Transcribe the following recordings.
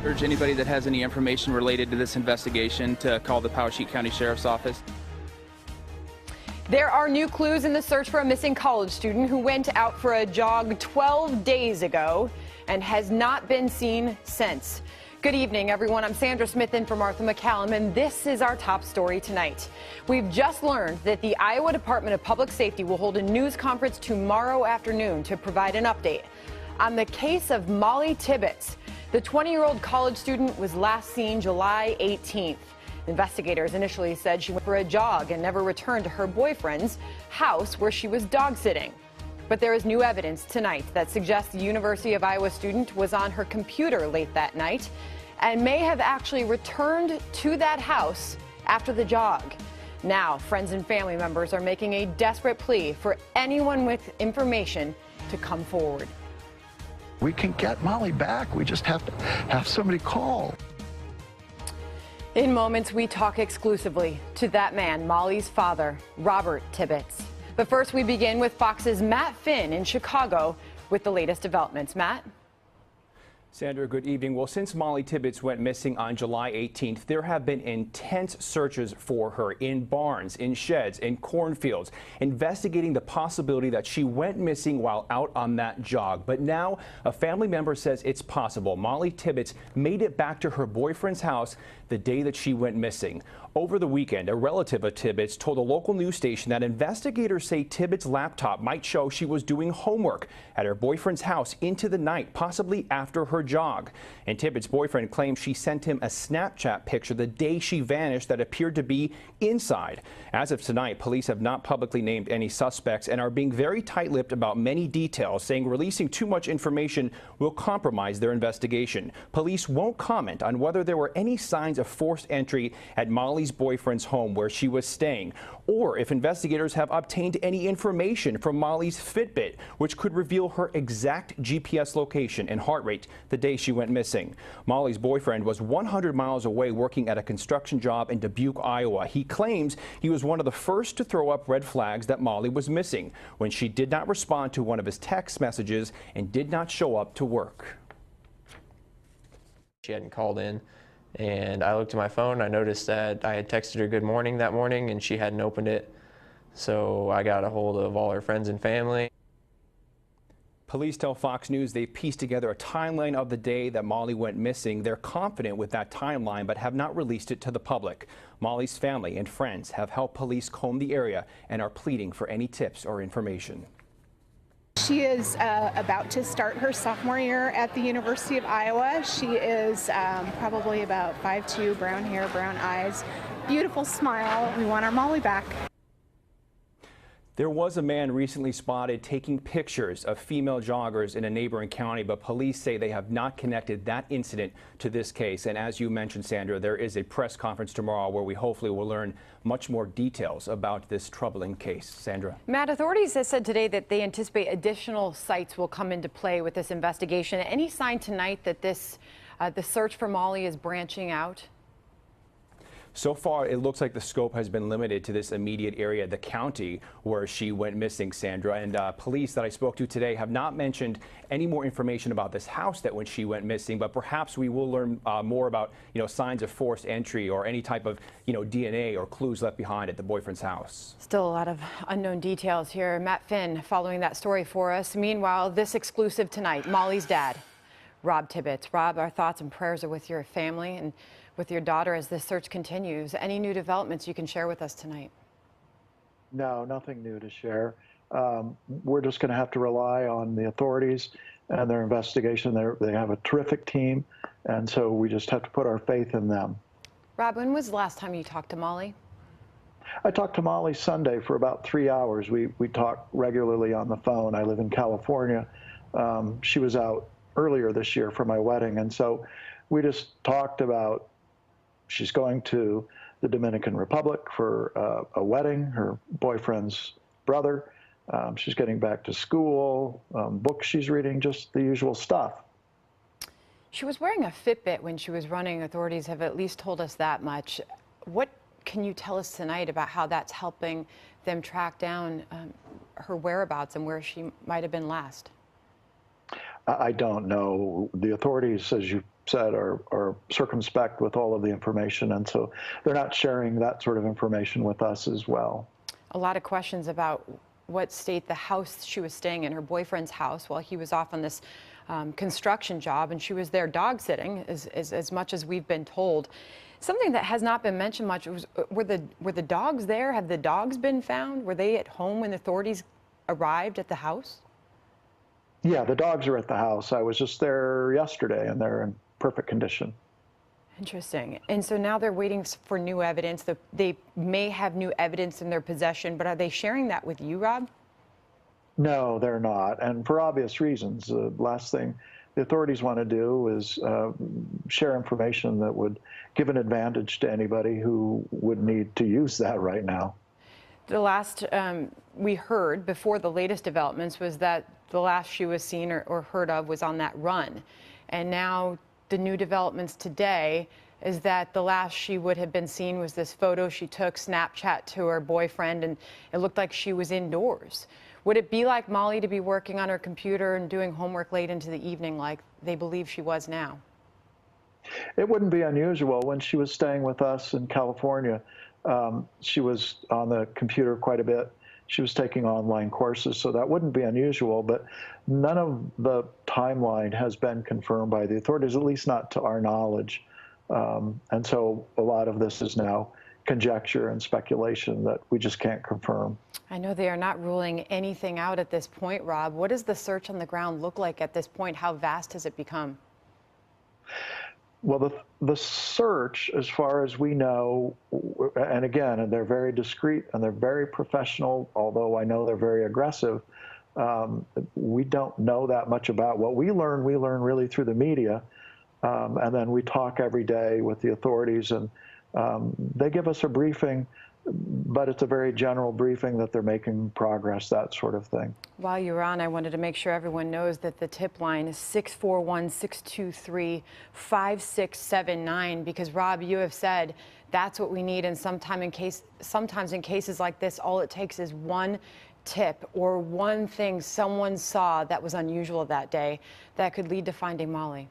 Urge anybody that has any information related to this investigation to call the Poweshiek County Sheriff's Office. There are new clues in the search for a missing college student who went out for a jog 12 days ago and has not been seen since. Good evening, everyone. I'm Sandra Smith in for Martha MacCallum, and this is our top story tonight. We've just learned that the Iowa Department of Public Safety will hold a news conference tomorrow afternoon to provide an update on the case of Molly Tibbetts. The 20-year-old college student was last seen July 18th. Investigators initially said she went for a jog and never returned to her boyfriend's house where she was dog sitting. But there is new evidence tonight that suggests the University of Iowa student was on her computer late that night and may have actually returned to that house after the jog. Now, friends and family members are making a desperate plea for anyone with information to come forward. We can get Molly back. We just have to have somebody call. In moments, we talk exclusively to that man, Molly's father, Robert Tibbetts. But first, we begin with Fox's Matt Finn in Chicago with the latest developments. Matt? Sandra, good evening. Well, since Molly Tibbetts went missing on July 18th, there have been intense searches for her in barns, in sheds, in cornfields, investigating the possibility that she went missing while out on that jog. But now a family member says it's possible Molly Tibbetts made it back to her boyfriend's house the day that she went missing. Over the weekend, a relative of Tibbetts told a local news station that investigators say Tibbetts' laptop might show she was doing homework at her boyfriend's house into the night, possibly after her jog. And Tibbetts' boyfriend claims she sent him a Snapchat picture the day she vanished that appeared to be inside. As of tonight, police have not publicly named any suspects and are being very tight-lipped about many details, saying releasing too much information will compromise their investigation. Police won't comment on whether there were any signs of forced entry at Molly's boyfriend's home where she was staying, or if investigators have obtained any information from Molly's Fitbit, which could reveal her exact GPS location and heart rate the day she went missing. Molly's boyfriend was 100 miles away working at a construction job in Dubuque, Iowa. He claims he was one of the first to throw up red flags that Molly was missing when she did not respond to one of his text messages and did not show up to work. She hadn't called in. And I looked at my phone, I noticed that I had texted her good morning that morning and she hadn't opened it. So I got a hold of all her friends and family. Police tell Fox News they've pieced together a timeline of the day that Molly went missing. They're confident with that timeline, but have not released it to the public. Molly's family and friends have helped police comb the area and are pleading for any tips or information. She is about to start her sophomore year at the University of Iowa. She is probably about 5'2", brown hair, brown eyes, beautiful smile. We want our Molly back. There was a man recently spotted taking pictures of female joggers in a neighboring county, but police say they have not connected that incident to this case. And as you mentioned, Sandra, there is a press conference tomorrow where we hopefully will learn much more details about this troubling case. Sandra. Matt, authorities have said today that they anticipate additional sites will come into play with this investigation. Any sign tonight that the search for Molly is branching out? So far, it looks like the scope has been limited to this immediate area, the county where she went missing, Sandra. And police that I spoke to today have not mentioned any more information about this house that when she went missing, but perhaps we will learn more about, signs of forced entry or any type of, DNA or clues left behind at the boyfriend's house. Still a lot of unknown details here. Matt Finn following that story for us. Meanwhile, this exclusive tonight, Molly's dad, Rob Tibbetts. Rob, our thoughts and prayers are with your family and with your daughter as this search continues. Any new developments you can share with us tonight? No, nothing new to share. We're just going to have to rely on the authorities and their investigation. They have a terrific team, and so we just have to put our faith in them. Rob, when was the last time you talked to Molly? I talked to Molly Sunday for about 3 hours. We talk regularly on the phone. I live in California. She was out earlier this year for my wedding, and so we just talked about she's going to the Dominican Republic for a wedding, her boyfriend's brother. She's getting back to school, books she's reading, just the usual stuff. She was wearing a Fitbit when she was running. Authorities have at least told us that much. What can you tell us tonight about how that's helping them track down her whereabouts and where she might have been last? I don't know. The authorities, as you said, are circumspect with all of the information, and so they're not sharing that sort of information with us as well. A lot of questions about what state the house she was staying in, her boyfriend's house, while he was off on this construction job, and she was there dog sitting, as much as we've been told. Something that has not been mentioned much was, were the dogs there? Have the dogs been found? Were they at home when the authorities arrived at the house? Yeah, the dogs are at the house. I was just there yesterday, and they're in perfect condition. Interesting. And so now they're waiting for new evidence. They may have new evidence in their possession, but are they sharing that with you, Rob? No, they're not, and for obvious reasons. The last thing the authorities want to do is share information that would give an advantage to anybody who would need to use that right now. The last we heard before the latest developments was that the last she was seen or heard of was on that run. And now the new developments today is that the last she would have been seen was this photo she took, Snapchat, to her boyfriend, and it looked like she was indoors. Would it be like Molly to be working on her computer and doing homework late into the evening like they believe she was now? It wouldn't be unusual. When she was staying with us in California, she was on the computer quite a bit. She was taking online courses, so that wouldn't be unusual, but none of the timeline has been confirmed by the authorities, at least not to our knowledge. And so a lot of this is now conjecture and speculation that we just can't confirm. I know they are not ruling anything out at this point, Rob. What does the search on the ground look like at this point? How vast has it become? Well, the search, as far as we know, and again, they're very discreet and they're very professional, although I know they're very aggressive, we don't know that much about. What we learn really through the media, and then we talk every day with the authorities, and they give us a briefing, but it's a very general briefing that they're making progress, that sort of thing. While you're on, I wanted to make sure everyone knows that the tip line is 641-623-5679, because Rob, you have said that's what we need, and sometimes in cases like this, all it takes is one tip or one thing someone saw that was unusual that day that could lead to finding Molly.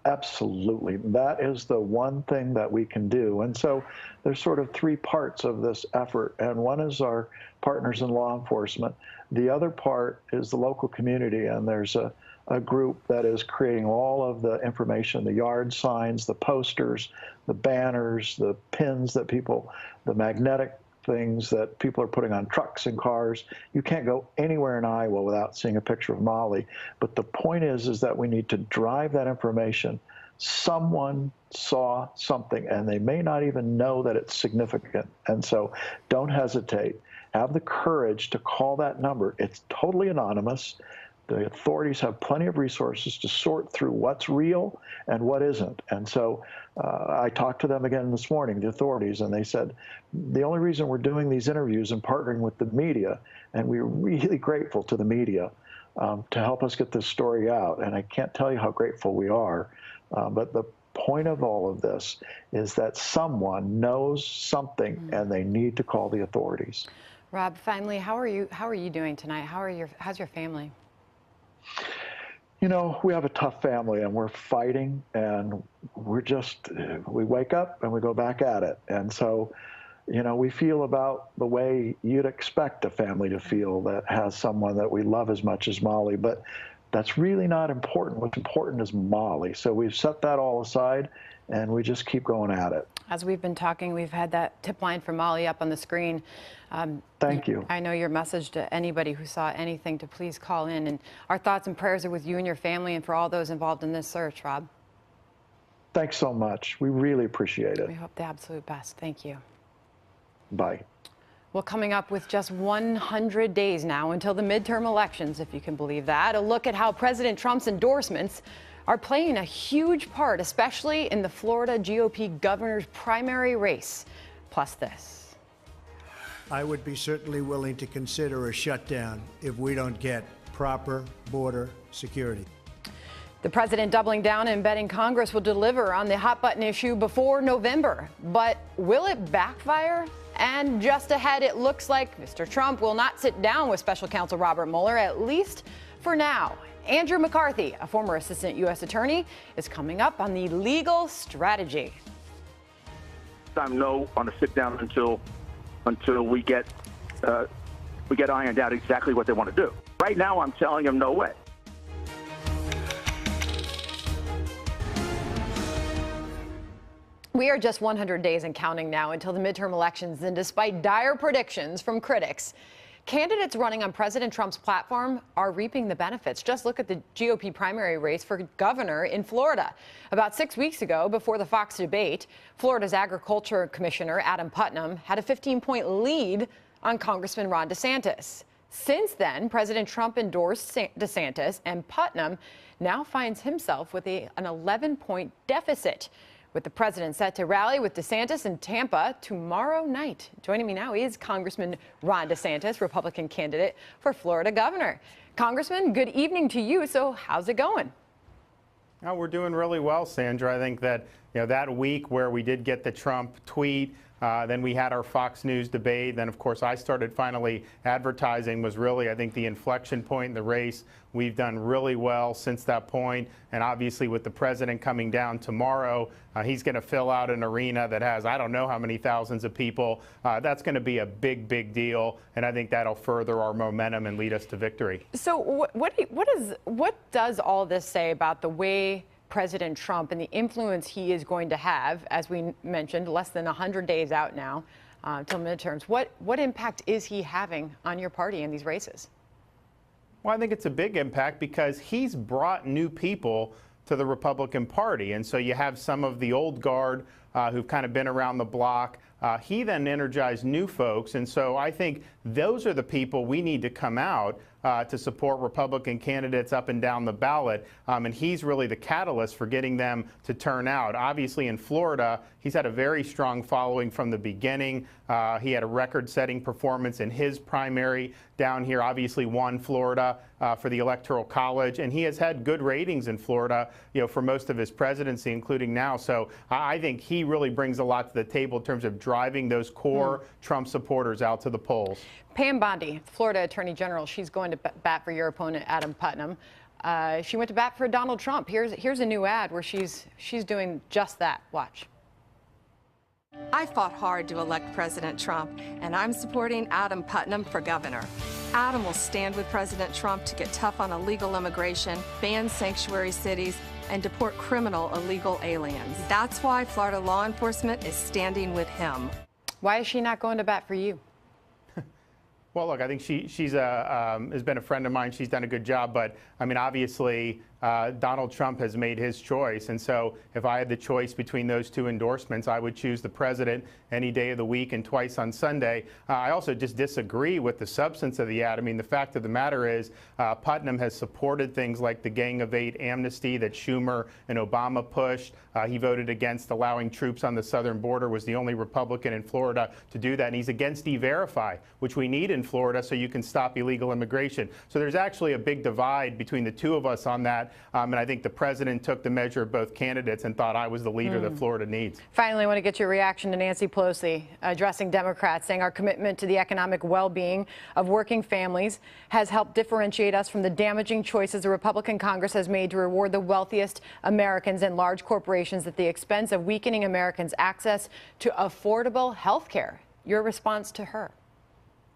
Absolutely. That is the one thing that we can do. And so there's sort of three parts of this effort. And one is our partners in law enforcement. The other part is the local community. And there's a group that is creating all of the information, the yard signs, the posters, the banners, the pins that people, the magnetic things that people are putting on trucks and cars. You can't go anywhere in Iowa without seeing a picture of Molly. But the point is that we need to drive that information. Someone saw something, and they may not even know that it's significant. And so don't hesitate. Have the courage to call that number. It's totally anonymous. The authorities have plenty of resources to sort through what's real and what isn't. And so I talked to them again this morning, the authorities, and they said, the only reason we're doing these interviews and partnering with the media, and we're really grateful to the media to help us get this story out. And I can't tell you how grateful we are. But the point of all of this is that someone knows something and they need to call the authorities. Rob, finally, how are you doing tonight? How's your family? You know, we have a tough family, and we're fighting, and we wake up and we go back at it. And so, you know, we feel about the way you'd expect a family to feel that has someone that we love as much as Molly, but that's really not important. What's important is Molly. So we've set that all aside, and we just keep going at it. As we've been talking, we've had that tip line for Molly up on the screen. Thank you. I know your message to anybody who saw anything to please call in. And our thoughts and prayers are with you and your family and for all those involved in this search, Rob. Thanks so much. We really appreciate it. We hope the absolute best. Thank you. Bye. Well, coming up with just 100 days now until the midterm elections, if you can believe that, a look at how President Trump's endorsements are playing a huge part, especially in the Florida GOP governor's primary race. Plus this. I would be certainly willing to consider a shutdown if we don't get proper border security. The president doubling down and betting Congress will deliver on the hot button issue before November. But will it backfire? And just ahead, it looks like Mr. Trump will not sit down with special counsel Robert Mueller, at least for now. Andrew McCarthy, a former assistant U.S. attorney, is coming up on the legal strategy. I'm no on a sit down until we get ironed out exactly what they want to do. Right now, I'm telling them no way. We are just 100 days and counting now until the midterm elections, and despite dire predictions from critics, candidates running on President Trump's platform are reaping the benefits. Just look at the GOP primary race for governor in Florida. About 6 weeks ago, before the Fox debate, Florida's Agriculture Commissioner Adam Putnam had a 15-point lead on Congressman Ron DeSantis. Since then, President Trump endorsed DeSantis, and Putnam now finds himself with an 11-point deficit. With the president set to rally with DeSantis in Tampa tomorrow night. Joining me now is Congressman Ron DeSantis, Republican candidate for Florida governor. Congressman, good evening to you. So how's it going? Oh, we're doing really well, Sandra. I think that, that week where we did get the Trump tweet, then we had our Fox News debate. Then, of course, I started finally advertising was really, I think, the inflection point in the race. We've done really well since that point. And obviously, with the president coming down tomorrow, he's going to fill out an arena that has, I don't know how many thousands of people. That's going to be a big, big deal. And I think that'll further our momentum and lead us to victory. So what does all this say about the way President Trump and the influence he is going to have, as we mentioned, less than 100 days out now till midterms? What impact is he having on your party in these races? Well, I think it's a big impact because he's brought new people to the Republican Party. And so you have some of the old guard who've kind of been around the block. He then energized new folks. And so I think those are the people we need to come out to support Republican candidates up and down the ballot. And he's really the catalyst for getting them to turn out. Obviously, in Florida, he's had a very strong following from the beginning. He had a record-setting performance in his primary down here, obviously won Florida for the Electoral College. And he has had good ratings in Florida, for most of his presidency, including now. So I think he really brings a lot to the table in terms of driving those core Trump supporters out to the polls. Pam Bondi, Florida Attorney General, she's going to bat for your opponent, Adam Putnam. She went to bat for Donald Trump. Here's a new ad where she's doing just that. Watch. I fought hard to elect President Trump, and I'm supporting Adam Putnam for governor. Adam will stand with President Trump to get tough on illegal immigration, ban sanctuary cities, and deport criminal illegal aliens. That's why Florida law enforcement is standing with him. Why is she not going to bat for you? Well, look, I think she's has been a friend of mine. She's done a good job. But, I mean, obviously, Donald Trump has made his choice. And so if I had the choice between those two endorsements, I would choose the president any day of the week and twice on Sunday. I also just disagree with the substance of the ad. I mean, the fact of the matter is Putnam has supported things like the Gang of Eight amnesty that Schumer and Obama pushed. He voted against allowing troops on the southern border, was the only Republican in Florida to do that. And he's against E-Verify, which we need in Florida so you can stop illegal immigration. So there's actually a big divide between the two of us on that. And I think the president took the measure of both candidates and thought I was the leader that Florida needs. Finally, I want to get your reaction to Nancy Pelosi addressing Democrats, saying our commitment to the economic well-being of working families has helped differentiate us from the damaging choices the Republican Congress has made to reward the wealthiest Americans and large corporations at the expense of weakening Americans' access to affordable health care. Your response to her?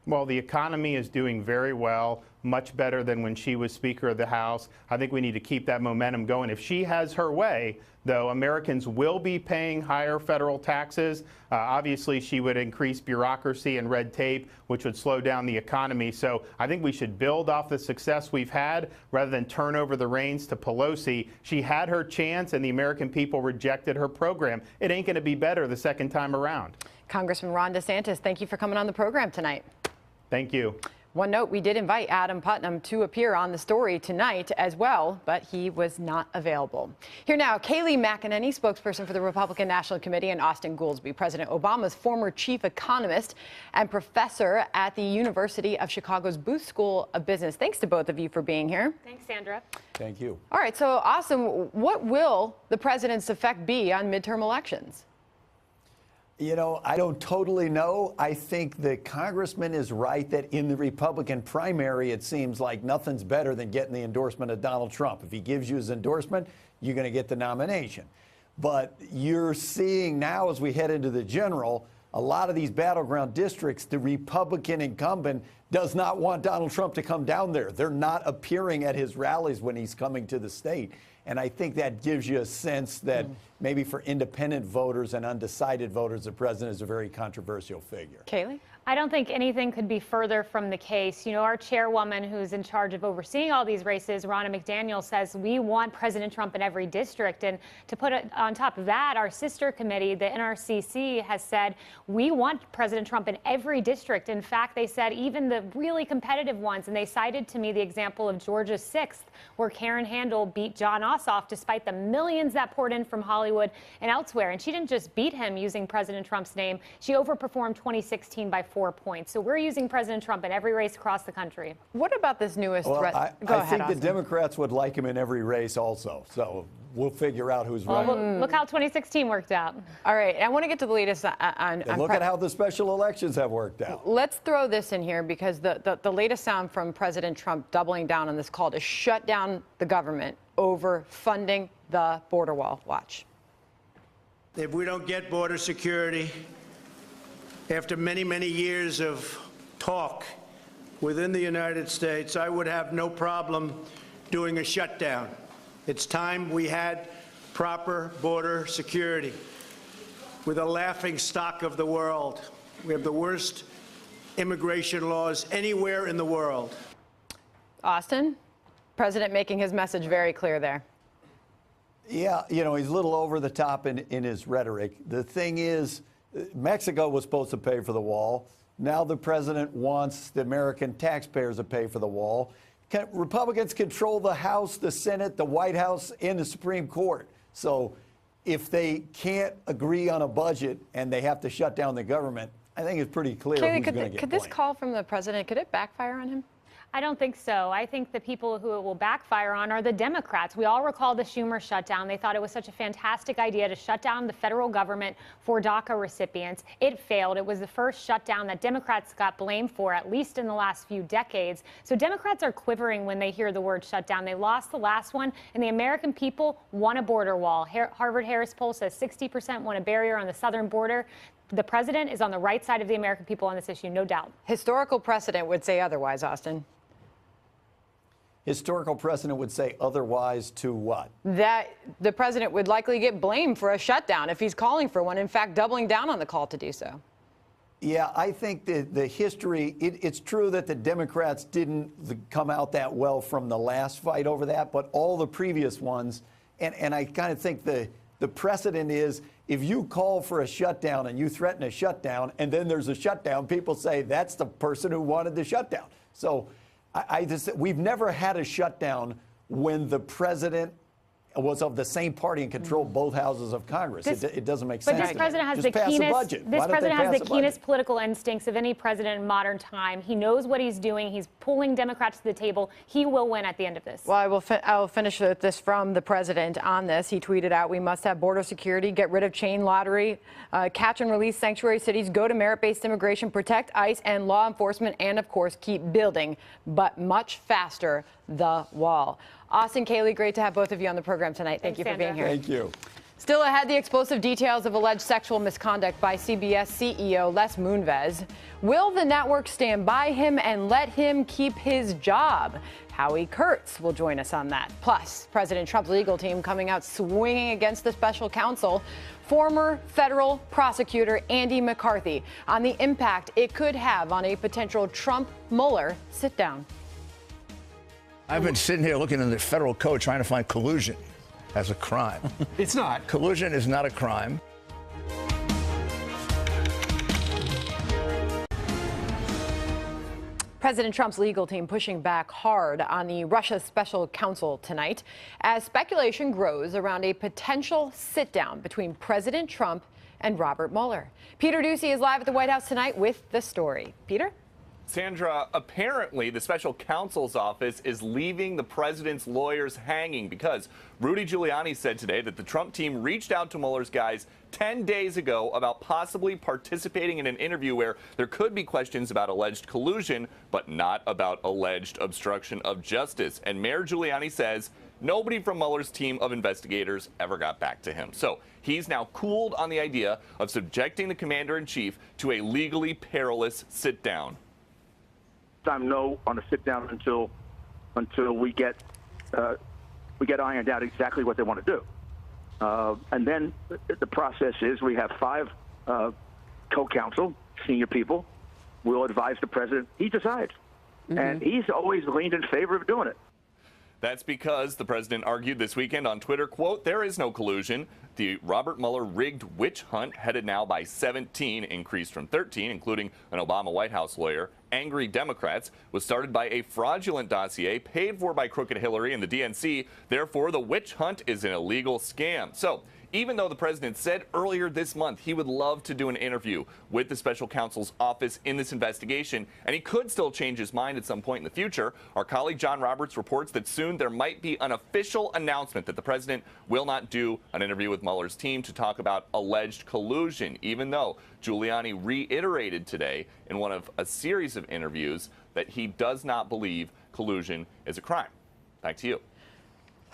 Well, the economy is doing very well, much better than when she was Speaker of the House. I think we need to keep that momentum going. If she has her way, though, Americans will be paying higher federal taxes. Obviously, she would increase bureaucracy and red tape, which would slow down the economy. So I think we should build off the success we've had rather than turn over the reins to Pelosi. She had her chance, and the American people rejected her program. It ain't going to be better the second time around. Congressman Ron DeSantis, thank you for coming on the program tonight. Thank you. One note, we did invite Adam Putnam to appear on the story tonight as well, but he was not available. Here now, Kayleigh McEnany, spokesperson for the Republican National Committee, and Austin Goolsbee, President Obama's former chief economist and professor at the University of Chicago's Booth School of Business. Thanks to both of you for being here. Thanks, Sandra. Thank you. All right, so Austin, what will the president's effect be on midterm elections? You know, I don't totally know. I think the congressman is right that in the Republican primary, it seems like nothing's better than getting the endorsement of Donald Trump. If he gives you his endorsement, you're going to get the nomination. But you're seeing now, as we head into the general, a lot of these battleground districts, the Republican incumbent does not want Donald Trump to come down there. They're not appearing at his rallies when he's coming to the state. And I think that gives you a sense that maybe for independent voters and undecided voters, the president is a very controversial figure. Kaylee? I don't think anything could be further from the case. You know, our chairwoman who's in charge of overseeing all these races, Ronna McDaniel, says we want President Trump in every district. And to put it on top of that, our sister committee, the NRCC, has said we want President Trump in every district. In fact, they said even the really competitive ones, and they cited to me the example of Georgia's 6th, where Karen Handel beat Jon Ossoff despite the millions that poured in from Hollywood and elsewhere. And she didn't just beat him using President Trump's name. She overperformed 2016 by 4 points. So we're using President Trump in every race across the country. What about this newest threat? I think the Democrats would like him in every race also. So we'll figure out who's right. Well, look how 2016 worked out. All right. I want to get to the latest on look at how the special elections have worked out. Let's throw this in here because the latest sound from President Trump doubling down on this call to shut down the government over funding the border wall. Watch. If we don't get border security, after many, many years of talk within the United States, I would have no problem doing a shutdown. It's time we had proper border security. We're the laughing stock of the world. We have the worst immigration laws anywhere in the world. Austin, President making his message very clear there. Yeah, you know, he's a little over the top in his rhetoric. The thing is, Mexico was supposed to pay for the wall. Now the president wants the American taxpayers to pay for the wall. Republicans control the House, the Senate, the White House, and the Supreme Court. So if they can't agree on a budget and they have to shut down the government, I think it's pretty clear who's going to get Could this call from the president, could it backfire on him? I don't think so. I think the people who it will backfire on are the Democrats. We all recall the Schumer shutdown. They thought it was such a fantastic idea to shut down the federal government for DACA recipients. It failed. It was the first shutdown that Democrats got blamed for, at least in the last few decades. So Democrats are quivering when they hear the word shutdown. They lost the last one, and the American people want a border wall. Harvard-Harris poll says 60% want a barrier on the southern border. The president is on the right side of the American people on this issue, no doubt. Historical precedent would say otherwise, Austin. Historical precedent would say otherwise to what? That the president would likely get blamed for a shutdown if he's calling for one, in fact, doubling down on the call to do so. Yeah, I think the history, it's true that the Democrats didn't come out that well from the last fight over that, but all the previous ones, and I kind of think the precedent is if you call for a shutdown and you threaten a shutdown and then there's a shutdown, people say that's the person who wanted the shutdown. So we've never had a shutdown when the president was of the same party and controlled both houses of Congress. It doesn't make sense. But this president has the keenest political instincts of any president in modern time. He knows what he's doing. He's pulling Democrats to the table. He will win at the end of this. Well, I will finish with this from the president on this. He tweeted out, "We must have border security, get rid of chain lottery, catch and release sanctuary cities, go to merit-based immigration, protect ICE and law enforcement, and of course keep building, but much faster, the wall." Austin, Kaylee, great to have both of you on the program tonight. Thank you for being here. Thank you. Still ahead, the explosive details of alleged sexual misconduct by CBS CEO Les Moonves. Will the network stand by him and let him keep his job? Howie Kurtz will join us on that. Plus, President Trump's legal team coming out swinging against the special counsel, former federal prosecutor Andy McCarthy, on the impact it could have on a potential Trump-Mueller sit-down. I've been sitting here looking in the federal code trying to find collusion as a crime. It's not. Collusion is not a crime. President Trump's legal team pushing back hard on the Russia special counsel tonight as speculation grows around a potential sit-down between President Trump and Robert Mueller. Peter Doocy is live at the White House tonight with the story. Peter? Sandra, apparently the special counsel's office is leaving the president's lawyers hanging because Rudy Giuliani said today that the Trump team reached out to Mueller's guys 10 days ago about possibly participating in an interview where there could be questions about alleged collusion, but not about alleged obstruction of justice. And Mayor Giuliani says nobody from Mueller's team of investigators ever got back to him. So he's now cooled on the idea of subjecting the commander-in-chief to a legally perilous sit-down. I'm no on a sit down until we get ironed out exactly what they want to do, and then the process is we have 5 co-counsel senior people. We'll advise the president. He decides, and he's always leaned in favor of doing it. That's because the president argued this weekend on Twitter, quote, "There is no collusion. The Robert Mueller rigged witch hunt, headed now by 17, increased from 13, including an Obama White House lawyer, angry Democrats, was started by a fraudulent dossier paid for by crooked Hillary and the DNC. Therefore, the witch hunt is an illegal scam." So even though the president said earlier this month he would love to do an interview with the special counsel's office in this investigation, and he could still change his mind at some point in the future, our colleague John Roberts reports that soon there might be an official announcement that the president will not do an interview with Mueller's team to talk about alleged collusion, even though Giuliani reiterated today in one of a series of interviews that he does not believe collusion is a crime. Back to you.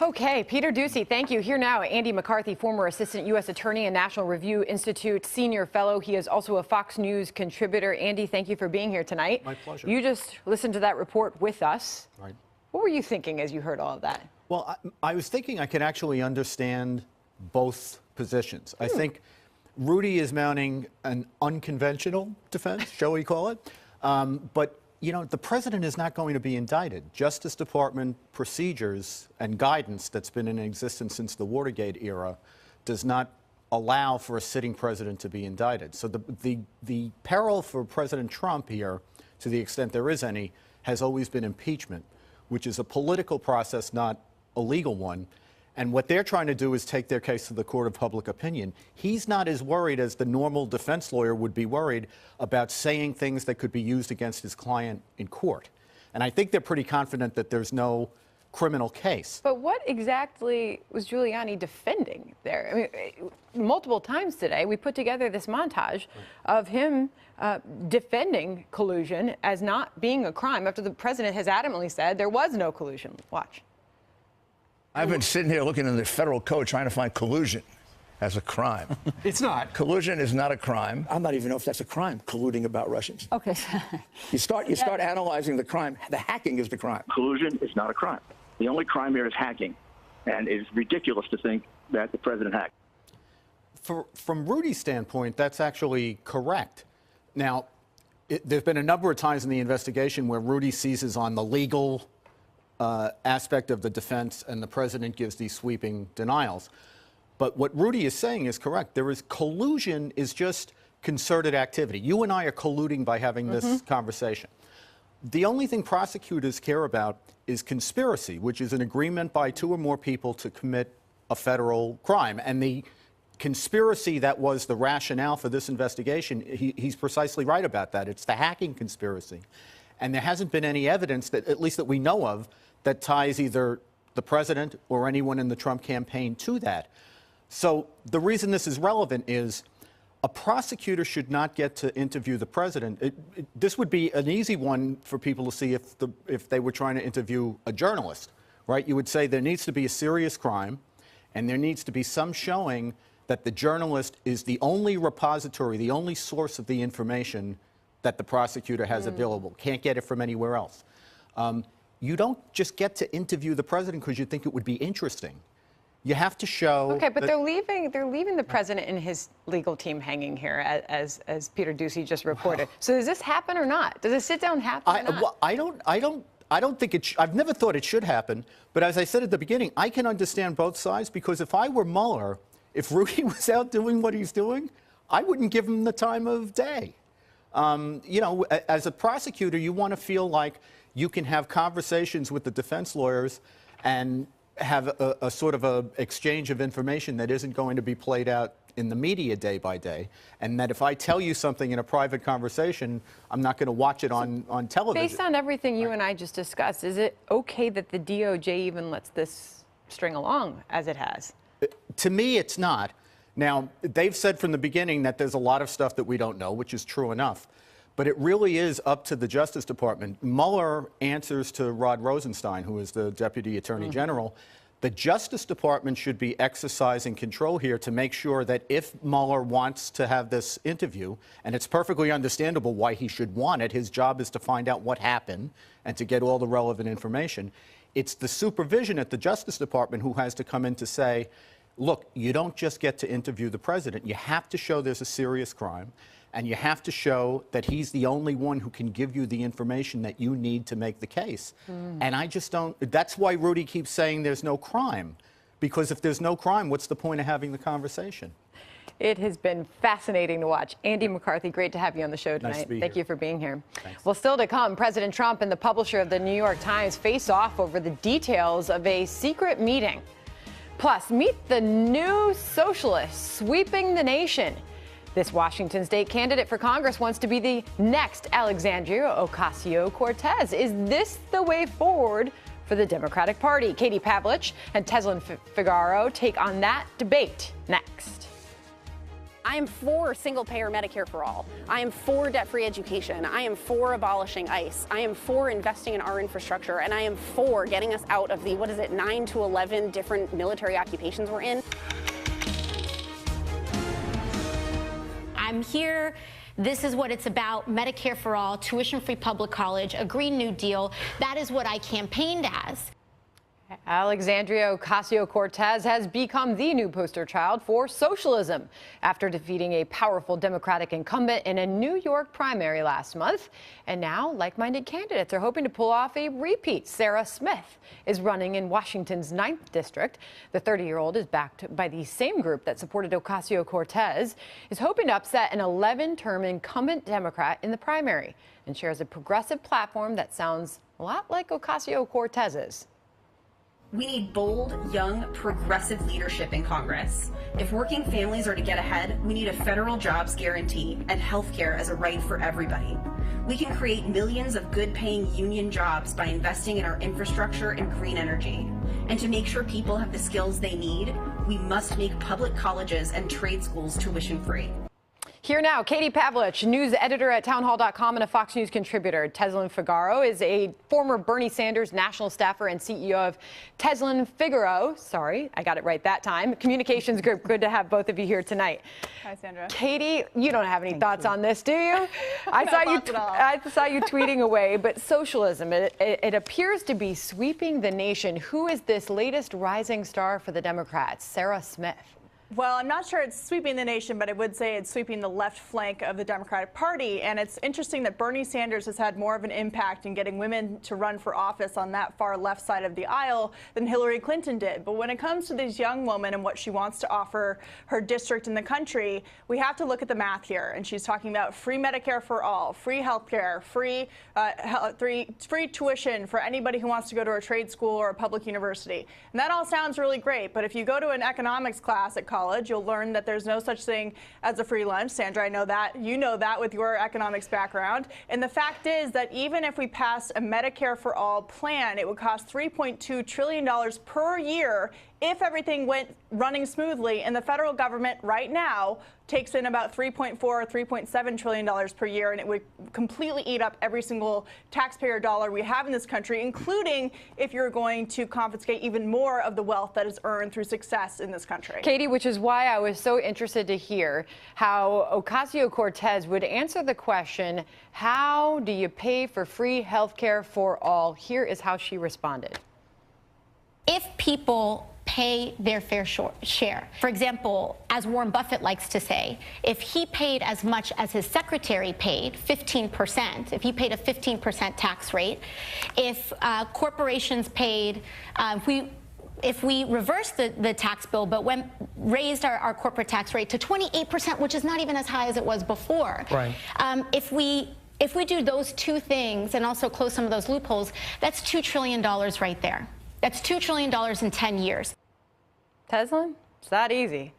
Okay, Peter Doocy, thank you. Here now, Andy McCarthy, former Assistant U.S. Attorney and National Review Institute Senior Fellow. He is also a Fox News contributor. Andy, thank you for being here tonight. My pleasure. You just listened to that report with us. Right. What were you thinking as you heard all of that? Well, I was thinking I could actually understand both positions. I think Rudy is mounting an unconventional defense, shall we call it? But you know, the president is not going to be indicted. Justice Department procedures and guidance that's been in existence since the Watergate era does not allow for a sitting president to be indicted. So the peril for President Trump here, to the extent there is any, has always been impeachment, which is a political process, not a legal one. And what they're trying to do is take their case to the court of public opinion. He's not as worried as the normal defense lawyer would be worried about saying things that could be used against his client in court. And I think they're pretty confident that there's no criminal case. But what exactly was Giuliani defending there? I mean, multiple times today, we put together this montage of him defending collusion as not being a crime after the president has adamantly said there was no collusion. Watch. I've been sitting here looking in the federal code trying to find collusion as a crime. It's not. Collusion is not a crime. I'm not even know if that's a crime, colluding about Russians. Okay. You start analyzing the crime. The hacking is the crime. Collusion is not a crime. The only crime here is hacking, and it's ridiculous to think that the president hacked. From Rudy's standpoint, that's actually correct. Now, there's been a number of times in the investigation where Rudy seizes on the legal aspect of the defense, and the president gives these sweeping denials. But what Rudy is saying is correct. There is collusion is just concerted activity. You and I are colluding by having this conversation. The only thing prosecutors care about is conspiracy, which is an agreement by 2 or more people to commit a federal crime. And the conspiracy that was the rationale for this investigation, he's precisely right about that. It's the hacking conspiracy. And there hasn't been any evidence, that, at least that we know of, that ties either the president or anyone in the Trump campaign to that. So the reason this is relevant is a prosecutor should not get to interview the president. This would be an easy one for people to see if they were trying to interview a journalist, right? You would say there needs to be a serious crime, and there needs to be some showing that the journalist is the only repository, the only source of the information that the prosecutor has available. Can't get it from anywhere else. You don't just get to interview the president because you think it would be interesting. You have to show. Okay, but they're leaving the president and his legal team hanging here, as Peter Doocy just reported. So does this happen or not? Does a sit down happen or not? Well, I don't think it. I've never thought it should happen. But as I said at the beginning, I can understand both sides, because if I were Mueller, if Rudy was out doing what he's doing, I wouldn't give him the time of day. You know, as a prosecutor, you want to feel like you can have conversations with the defense lawyers and have a sort of a exchange of information that isn't going to be played out in the media day by day, and that if I tell you something in a private conversation, I'm not going to watch it on television. Based on everything you and I just discussed, is it okay that the DOJ even lets this string along as it has? To me, it's not. Now, they've said from the beginning that there's a lot of stuff that we don't know, which is true enough. But it really is up to the Justice Department. Mueller answers to Rod Rosenstein, who is the Deputy Attorney General. The Justice Department should be exercising control here to make sure that if Mueller wants to have this interview, and it's perfectly understandable why he should want it, his job is to find out what happened and to get all the relevant information. It's the supervision at the Justice Department who has to come in to say, look, you don't just get to interview the president. You have to show there's a serious crime. And you have to show that he's the only one who can give you the information that you need to make the case. And I just don't, that's why Rudy keeps saying there's no crime. Because if there's no crime, what's the point of having the conversation? It has been fascinating to watch. Andy McCarthy, great to have you on the show tonight. Nice to be Thank here. you for being here. Thanks. Well, still to come, President Trump and the publisher of the New York Times face off over the details of a secret meeting. Plus, meet the new socialists sweeping the nation. This Washington state candidate for Congress wants to be the next Alexandria Ocasio-Cortez. Is this the way forward for the Democratic Party? Katie Pavlich and Teslin Figaro take on that debate next. I am for single-payer Medicare for all. I am for debt-free education. I am for abolishing ICE. I am for investing in our infrastructure. And I am for getting us out of the, 9 to 11 different military occupations we're in. I'm here. This is what it's about. Medicare for all, tuition-free public college, a Green New Deal. That is what I campaigned as. Alexandria Ocasio-Cortez has become the new poster child for socialism after defeating a powerful Democratic incumbent in a New York primary last month. And now like-minded candidates are hoping to pull off a repeat. Sarah Smith is running in Washington's 9th district. The 30-year-old is backed by the same group that supported Ocasio-Cortez, is hoping to upset an 11-term incumbent Democrat in the primary and shares a progressive platform that sounds a lot like Ocasio-Cortez's. We need bold, young, progressive leadership in Congress. If working families are to get ahead, we need a federal jobs guarantee and health care as a right for everybody. We can create millions of good-paying union jobs by investing in our infrastructure and green energy. And to make sure people have the skills they need, we must make public colleges and trade schools tuition-free. Here now, Katie Pavlich, news editor at townhall.com and a Fox News contributor. Teslin Figaro is a former Bernie Sanders national staffer and CEO of Teslin Figaro. Sorry, I got it right that time. Communications group. Good to have both of you here tonight. Hi, Sandra. Katie, you don't have any thoughts on this, do you? I saw you tweeting away, but socialism, it appears to be sweeping the nation. Who is this latest rising star for the Democrats? Sarah Smith. Well, I'm not sure it's sweeping the nation, but I would say it's sweeping the left flank of the Democratic Party. And it's interesting that Bernie Sanders has had more of an impact in getting women to run for office on that far left side of the aisle than Hillary Clinton did. But when it comes to this young woman and what she wants to offer her district in the country, we have to look at the math here. And she's talking about free Medicare for all, free health care, free tuition for anybody who wants to go to a trade school or a public university. And that all sounds really great. But if you go to an economics class at college, you'll learn that there's no such thing as a free lunch. Sandra, I know that. You know that with your economics background. And the fact is that even if we passed a Medicare for all plan, it would cost $3.2 trillion per year if everything went running smoothly. And the federal government right now takes in about $3.4 or $3.7 trillion per year, and it would completely eat up every single taxpayer dollar we have in this country, including if you're going to confiscate even more of the wealth that is earned through success in this country. Katie, which is why I was so interested to hear how Ocasio-Cortez would answer the question, how do you pay for free health care for all? Here is how she responded. If people pay their fair share. For example, as Warren Buffett likes to say, if he paid as much as his secretary paid, 15%, if he paid a 15% tax rate, if corporations paid, if we reversed the tax bill but raised our corporate tax rate to 28%, which is not even as high as it was before. Right. If we do those two things and also close some of those loopholes, that's $2 trillion right there. That's $2 trillion in 10 years. Teslin, it's that easy.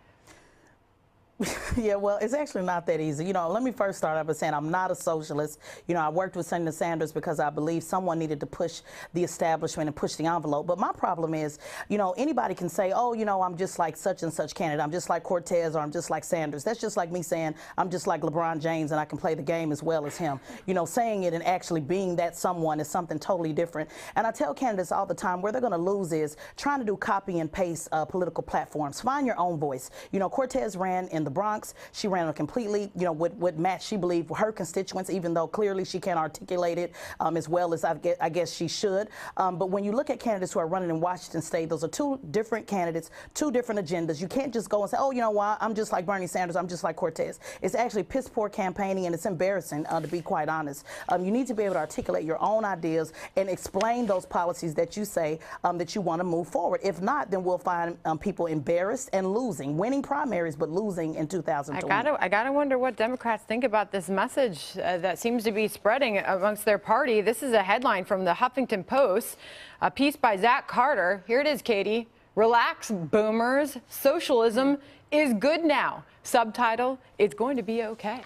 Yeah, well, it's actually not that easy. You know, let me first start out by saying I'm not a socialist. You know, I worked with Senator Sanders because I believe someone needed to push the establishment and push the envelope. But my problem is, you know, anybody can say, oh, you know, I'm just like such and such candidate. I'm just like Cortez or I'm just like Sanders. That's just like me saying I'm just like LeBron James and I can play the game as well as him. You know, saying it and actually being that someone is something totally different. And I tell candidates all the time where they're going to lose is trying to do copy and paste political platforms. Find your own voice. You know, Cortez ran in the Bronx. She ran a completely, you know, what match she believed her constituents, even though clearly she can't articulate it as well as I guess she should. But when you look at candidates who are running in Washington State, those are two different candidates, two different agendas. You can't just go and say, oh, you know what, I'm just like Bernie Sanders, I'm just like Cortez. It's actually piss poor campaigning, and it's embarrassing, to be quite honest. You need to be able to articulate your own ideas and explain those policies that you say that you want to move forward. If not, then we'll find people embarrassed and losing, winning primaries, but losing in 2020. I gotta wonder what Democrats think about this message that seems to be spreading amongst their party. This is a headline from the Huffington Post, a piece by Zach Carter. Here it is, Katie. Relax, boomers. Socialism is good now. Subtitle, it's going to be okay.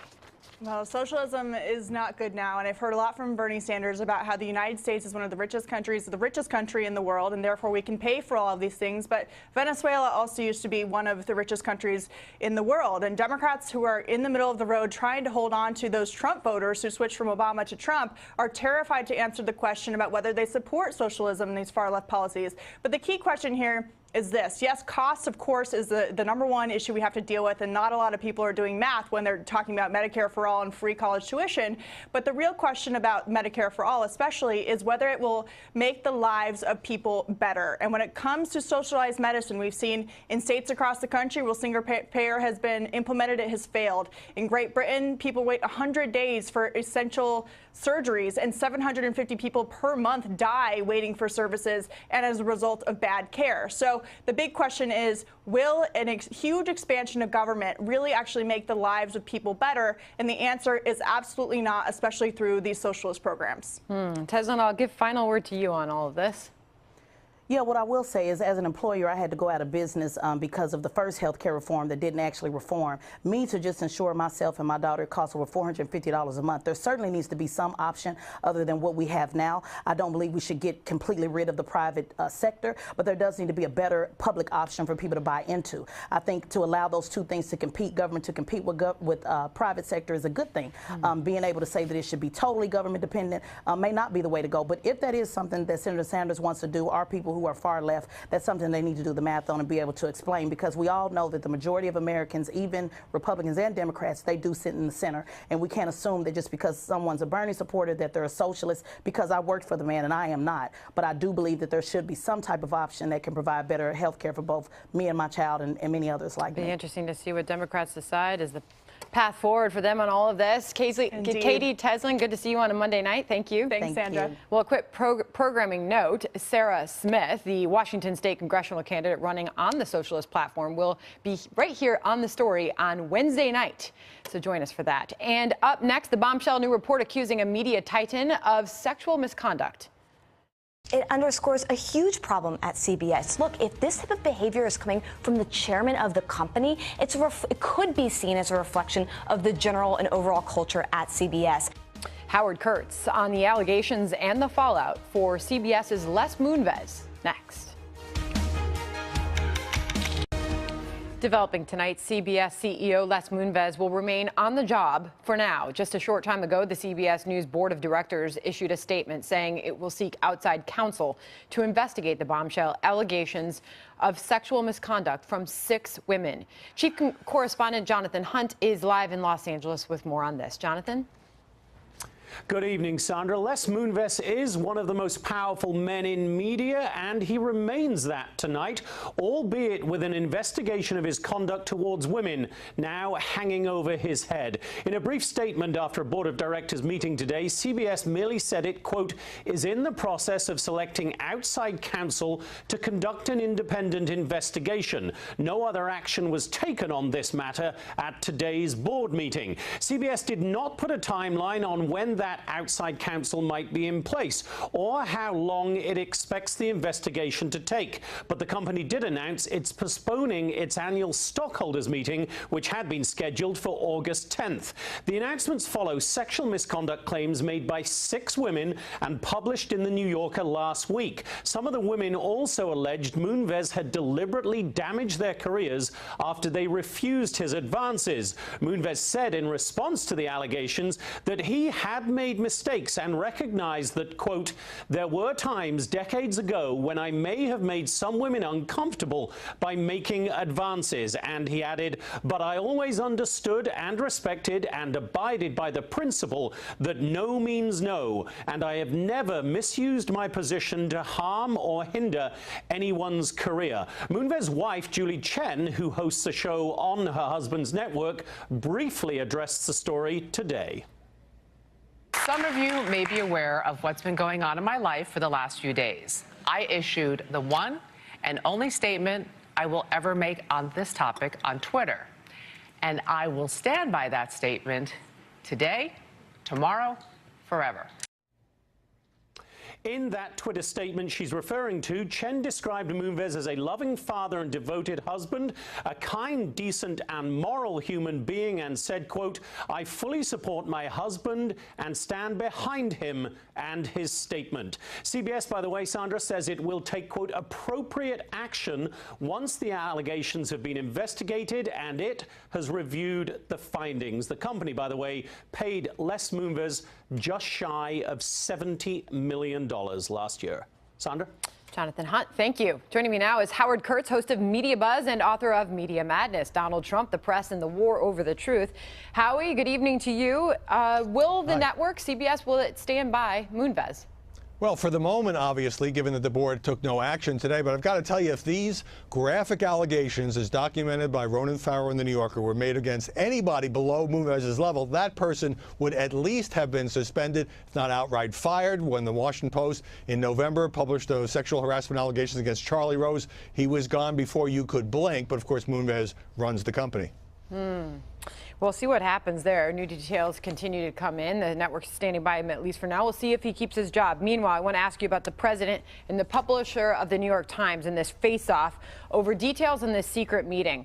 Well, socialism is not good now, and I've heard a lot from Bernie Sanders about how the United States is one of the richest countries, the richest country in the world, and therefore we can pay for all of these things. But Venezuela also used to be one of the richest countries in the world, and Democrats who are in the middle of the road trying to hold on to those Trump voters who switched from Obama to Trump are terrified to answer the question about whether they support socialism and these far left policies. But the key question here is this. Yes, cost, of course, is the number one issue we have to deal with, and not a lot of people are doing math when they're talking about Medicare for all and free college tuition. But the real question about Medicare for all especially is whether it will make the lives of people better. And when it comes to socialized medicine, we've seen in states across the country where single payer has been implemented, it has failed. In Great Britain, people wait 100 days for essential surgeries, and 750 people per month die waiting for services and as a result of bad care. So the big question is, will a huge expansion of government really actually make the lives of people better? And the answer is absolutely not, especially through these socialist programs. Teslin, I'll give final word to you on all of this. Yeah, what I will say is, as an employer, I had to go out of business because of the first health care reform that didn't actually reform. Me to just insure myself and my daughter, it costs over $450 a month. There certainly needs to be some option other than what we have now. I don't believe we should get completely rid of the private sector, but there does need to be a better public option for people to buy into. I think to allow those two things to compete, government to compete with private sector, is a good thing. Being able to say that it should be totally government dependent may not be the way to go. But if that is something that Senator Sanders wants to do, our people who are far left, that's something they need to do the math on and be able to explain, because we all know that the majority of Americans, even Republicans and Democrats, they do sit in the center, and we can't assume that just because someone's a Bernie supporter that they're a socialist, because I worked for the man and I am not. But I do believe that there should be some type of option that can provide better health care for both me and my child and many others like me. It'll be interesting to see what Democrats decide as the path forward for them on all of this. Katie Teslin, good to see you on a Monday night. Thank you. Thanks, Sandra. Well, a quick programming note. Sarah Smith, the Washington State congressional candidate running on the socialist platform, will be right here on The Story on Wednesday night. So join us for that. And up next, the bombshell new report accusing a media titan of sexual misconduct. It underscores a huge problem at CBS. Look, if this type of behavior is coming from the chairman of the company, it could be seen as a reflection of the general and overall culture at CBS. Howard Kurtz on the allegations and the fallout for CBS's Les Moonves. Next. Developing tonight, CBS CEO Les Moonves will remain on the job for now. Just a short time ago, the CBS News Board of Directors issued a statement saying it will seek outside counsel to investigate the bombshell allegations of sexual misconduct from 6 women. Chief correspondent Jonathan Hunt is live in Los Angeles with more on this. Jonathan? Good evening, Sandra. Les Moonves is one of the most powerful men in media, and he remains that tonight, albeit with an investigation of his conduct towards women now hanging over his head. In a brief statement after a board of directors meeting today, CBS merely said it, quote, is in the process of selecting outside counsel to conduct an independent investigation. No other action was taken on this matter at today's board meeting. CBS did not put a timeline on when that outside counsel might be in place or how long it expects the investigation to take. But the company did announce it's postponing its annual stockholders meeting, which had been scheduled for August 10th. The announcements follow sexual misconduct claims made by 6 women and published in the New Yorker last week. Some of the women also alleged Moonves had deliberately damaged their careers after they refused his advances. Moonves said in response to the allegations that he had made mistakes and recognized that, quote, there were times decades ago when I may have made some women uncomfortable by making advances. And he added, but I always understood and respected and abided by the principle that no means no, and I have never misused my position to harm or hinder anyone's career. Moonves' wife, Julie Chen, who hosts a show on her husband's network, briefly addressed the story today. Some of you may be aware of what's been going on in my life for the last few days. I issued the one and only statement I will ever make on this topic on Twitter. And I will stand by that statement today, tomorrow, forever. In that Twitter statement she's referring to, Chen described Moonves as a loving father and devoted husband, a kind, decent, and moral human being, and said, quote, I fully support my husband and stand behind him and his statement. CBS, by the way, Sandra, says it will take, quote, appropriate action once the allegations have been investigated and it has reviewed the findings. The company, by the way, paid Les Moonves just shy of $70 million last year. Sandra? Jonathan Hunt, thank you. Joining me now is Howard Kurtz, host of Media Buzz and author of Media Madness, Donald Trump, the Press, and the War Over the Truth. Howie, good evening to you. Will the network, CBS, will it stand by Moonves? Well, for the moment, obviously, given that the board took no action today, but I've got to tell you, if these graphic allegations, as documented by Ronan Farrow in the New Yorker, were made against anybody below Moonves' level, that person would at least have been suspended, if not outright fired. When the Washington Post in November published those sexual harassment allegations against Charlie Rose, he was gone before you could blink, but of course Moonves runs the company. We'll see what happens there. New details continue to come in. The network's standing by him, at least for now. We'll see if he keeps his job. Meanwhile, I want to ask you about the president and the publisher of the New York Times and this face-off over details in this secret meeting.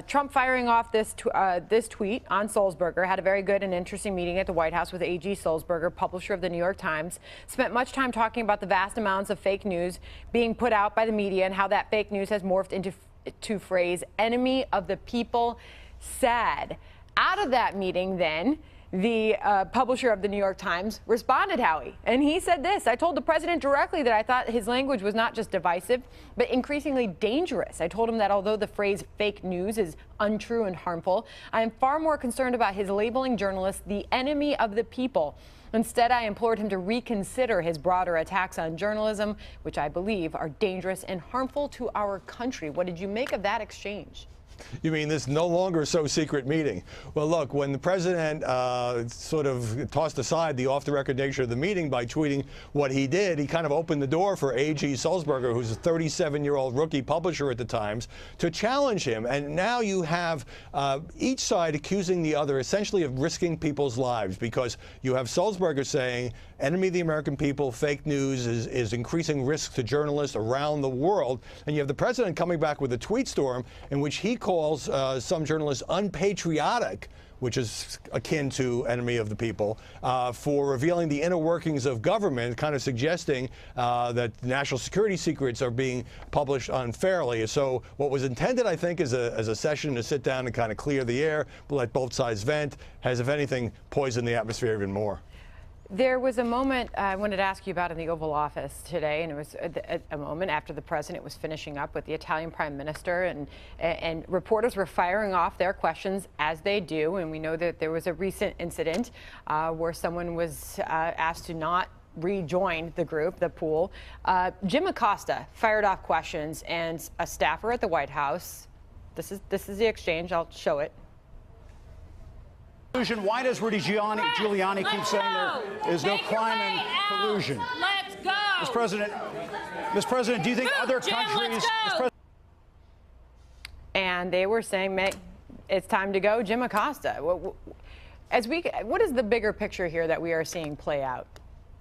Trump firing off this tweet on Sulzberger, had a very good and interesting meeting at the White House with A.G. Sulzberger, publisher of the New York Times, spent much time talking about the vast amounts of fake news being put out by the media and how that fake news has morphed into phrase enemy of the people. Sad. Out of that meeting, then, the publisher of the New York Times responded, Howie, and he said this: I told the president directly that I thought his language was not just divisive, but increasingly dangerous. I told him that although the phrase fake news is untrue and harmful, I am far more concerned about his labeling journalists the enemy of the people. Instead, I implored him to reconsider his broader attacks on journalism, which I believe are dangerous and harmful to our country. What did you make of that exchange? You mean this no longer so secret meeting? Well, look, when the president sort of tossed aside the off-the-record nature of the meeting by tweeting what he did, he kind of opened the door for A.G. Sulzberger, who's a 37-year-old rookie publisher at the Times, to challenge him. And now you have each side accusing the other essentially of risking people's lives, because you have Sulzberger saying enemy of the American people, fake news is increasing risk to journalists around the world. And you have the president coming back with a tweet storm in which he calls some journalists unpatriotic, which is akin to enemy of the people, for revealing the inner workings of government, kind of suggesting that national security secrets are being published unfairly. So what was intended, I think, as a session to sit down and kind of clear the air, let both sides vent, has, if anything, poisoned the atmosphere even more. There was a moment I wanted to ask you about in the Oval Office today, and it was a moment after the president was finishing up with the Italian prime minister, and reporters were firing off their questions as they do. And we know that there was a recent incident where someone was asked to not rejoin the group, the pool. Jim Acosta fired off questions, and a staffer at the White House. This is the exchange. I'll show it. Why does Rudy Giuliani keep saying there is no crime and collusion? Let's go. Mr. President, do you think other countries... And they were saying, it's time to go, Jim Acosta. What is the bigger picture here that we are seeing play out?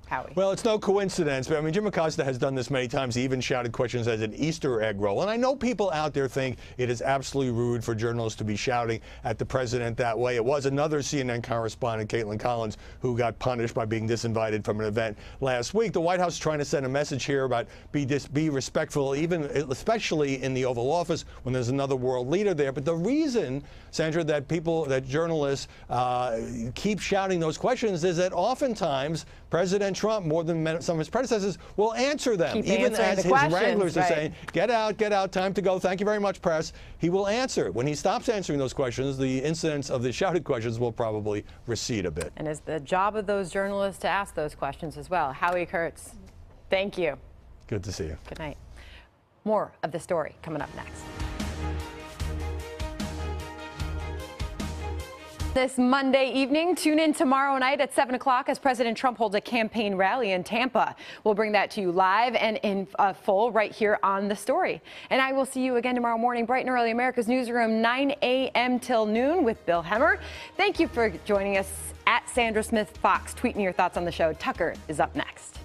Howie. Well, it's no coincidence, but I mean, Jim Acosta has done this many times. He even shouted questions as an Easter egg roll. And I know people out there think it is absolutely rude for journalists to be shouting at the president that way. It was another CNN correspondent, Caitlin Collins, who got punished by being disinvited from an event last week. The White House is trying to send a message here about be respectful, especially in the Oval Office when there's another world leader there. But the reason, Sandra, that journalists keep shouting those questions is that oftentimes President Trump, more than some of his predecessors, will answer them. Even as his wranglers are saying, get out, time to go, thank you very much, press. He will answer. When he stops answering those questions, the incidence of the shouted questions will probably recede a bit. And it's the job of those journalists to ask those questions as well. Howie Kurtz, thank you. Good to see you. Good night. More of the story coming up next. This Monday evening, tune in tomorrow night at 7 o'clock as President Trump holds a campaign rally in Tampa. We'll bring that to you live and in full right here on The Story. And I will see you again tomorrow morning, bright and early, America's Newsroom, 9 a.m. till noon with Bill Hemmer. Thank you for joining us at Sandra Smith Fox. Tweet me your thoughts on the show. Tucker is up next.